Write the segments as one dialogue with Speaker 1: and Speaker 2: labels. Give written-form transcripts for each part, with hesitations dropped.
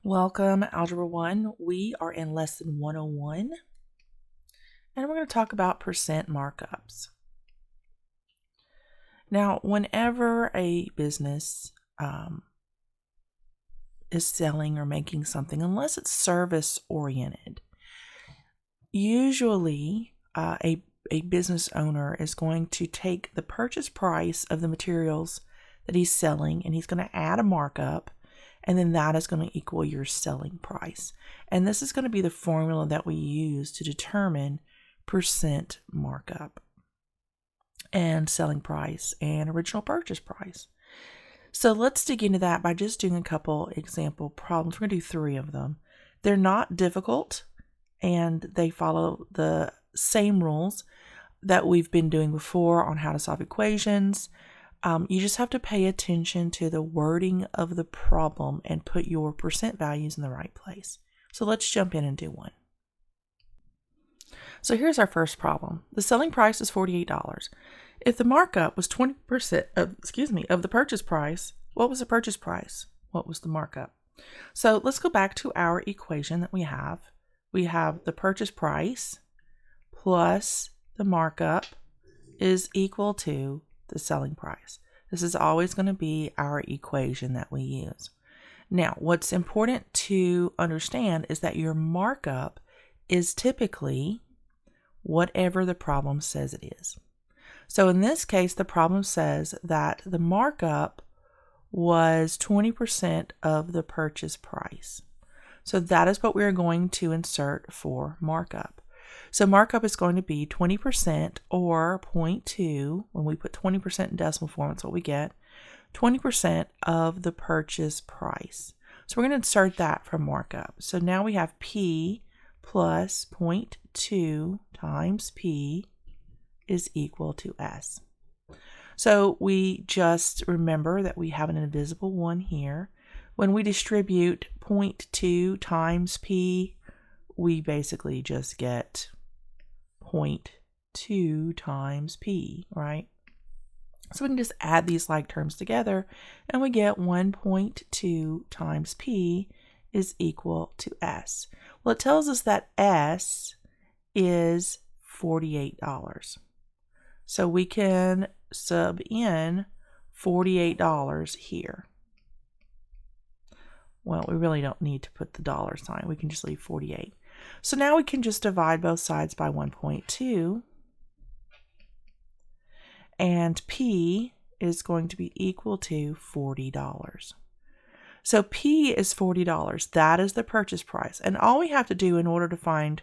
Speaker 1: Welcome, Algebra 1. We are in Lesson 101, and we're going to talk about percent markups. Now, whenever a business is selling or making something, unless it's service-oriented, usually a business owner is going to take the purchase price of the materials that he's selling, and he's going to add a markup, and then that is going to equal your selling price. And this is going to be the formula that we use to determine percent markup and selling price and original purchase price. So let's dig into that by just doing a couple example problems. We're going to do 3 of them. They're not difficult, and they follow the same rules that we've been doing before on how to solve equations. You just have to pay attention to the wording of the problem and put your percent values in the right place. So let's jump in and do one. So here's our first problem. The selling price is $48. If the markup was 20% of the purchase price, what was the purchase price? What was the markup? So let's go back to our equation that we have. We have the purchase price plus the markup is equal to the selling price. This is always going to be our equation that we use. Now, what's important to understand is that your markup is typically whatever the problem says it is. So in this case, the problem says that the markup was 20% of the purchase price. So that is what we're going to insert for markup. So markup is going to be 20% or 0.2. When we put 20% in decimal form, that's what we get. 20% of the purchase price. So we're going to insert that for markup. So now we have P plus 0.2 times P is equal to S. So we just remember that we have an invisible 1 here. When we distribute 0.2 times P, we basically just get 0.2 times P, right? So we can just add these like terms together, and we get 1.2 times P is equal to S. Well, it tells us that S is $48. So we can sub in $48 here. Well, we really don't need to put the dollar sign. We can just leave 48. So now we can just divide both sides by 1.2. And P is going to be equal to $40. So P is $40. That is the purchase price. And all we have to do in order to find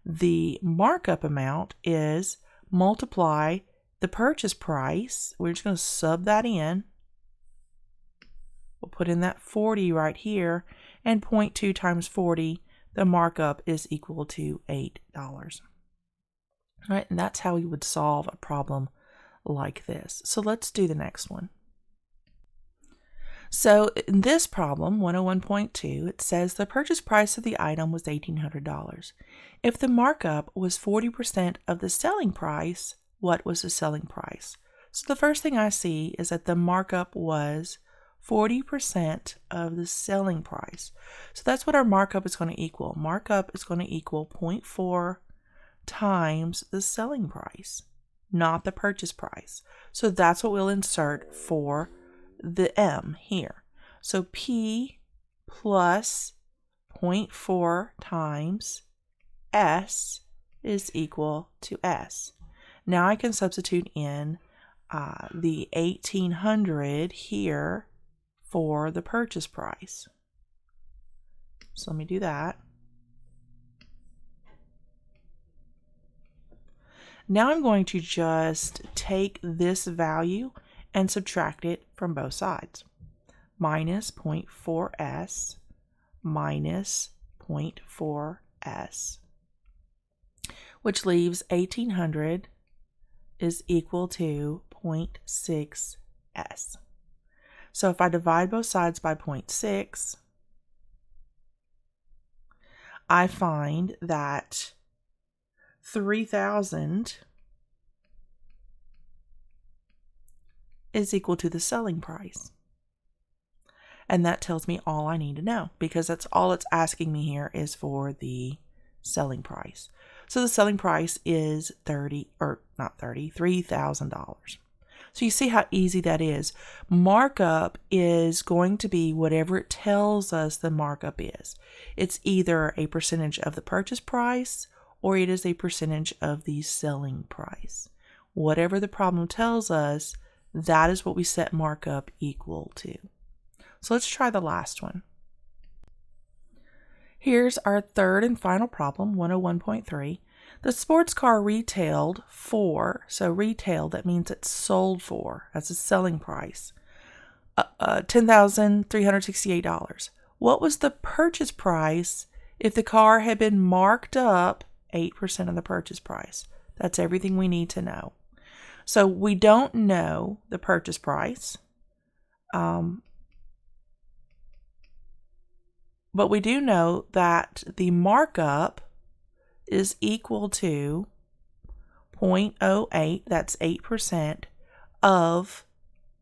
Speaker 1: the markup amount is multiply the purchase price. We're just going to sub that in. We'll put in that 40 right here, and 0.2 times 40, the markup is equal to $8. All right, and that's how we would solve a problem like this. So let's do the next one. So in this problem, 101.2, it says the purchase price of the item was $1,800. If the markup was 40% of the selling price, what was the selling price? So the first thing I see is that the markup was 40% of the selling price. So that's what our markup is going to equal. Markup is going to equal 0.4 times the selling price, not the purchase price. So that's what we'll insert for the M here. So P plus 0.4 times S is equal to S. Now I can substitute in the 1,800 here for the purchase price. So let me do that. Now I'm going to just take this value and subtract it from both sides. Minus 0.4s minus 0.4s, which leaves 1,800 is equal to 0.6s. So if I divide both sides by 0.6, I find that 3,000 is equal to the selling price. And that tells me all I need to know, because that's all it's asking me here is for the selling price. So the selling price is $3,000. So you see how easy that is. Markup is going to be whatever it tells us the markup is. It's either a percentage of the purchase price or it is a percentage of the selling price. Whatever the problem tells us, that is what we set markup equal to. So let's try the last one. Here's our third and final problem, 101.3. The sports car retailed for, so retail, that means it's sold for, that's a selling price, $10,368. What was the purchase price if the car had been marked up 8% of the purchase price? That's everything we need to know. So we don't know the purchase price, but we do know that the markup is equal to 0.08, that's 8% of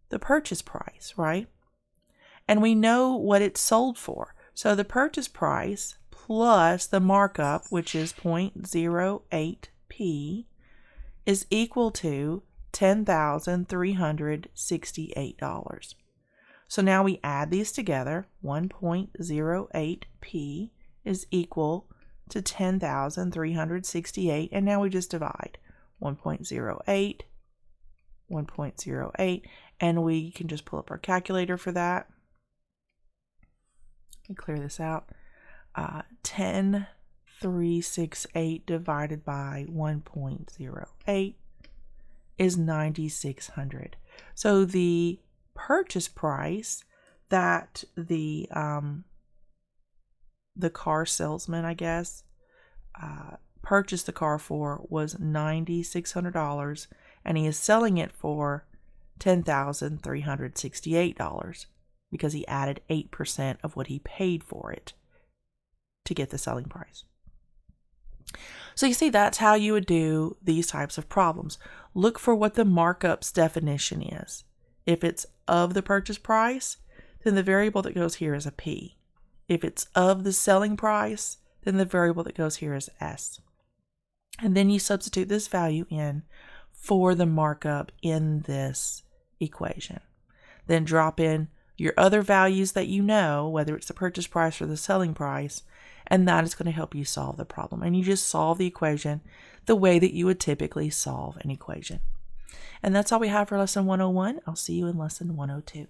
Speaker 1: the purchase price, right? And we know what it's sold for. So the purchase price plus the markup, which is 0.08p, is equal to $10,368. So now we add these together. 1.08p is equal to 10,368, and now we just divide 1.08, 1.08, and we can just pull up our calculator for that. Let me clear this out. 10,368 divided by 1.08 is 9,600. So the purchase price that the car salesman, I guess, purchased the car for was $9,600, and he is selling it for $10,368 because he added 8% of what he paid for it to get the selling price. So you see, that's how you would do these types of problems. Look for what the markups definition is. If it's of the purchase price, then the variable that goes here is a P. If it's of the selling price, then the variable that goes here is S. And then you substitute this value in for the markup in this equation. Then drop in your other values that you know, whether it's the purchase price or the selling price, and that is going to help you solve the problem. And you just solve the equation the way that you would typically solve an equation. And that's all we have for lesson 101. I'll see you in lesson 102.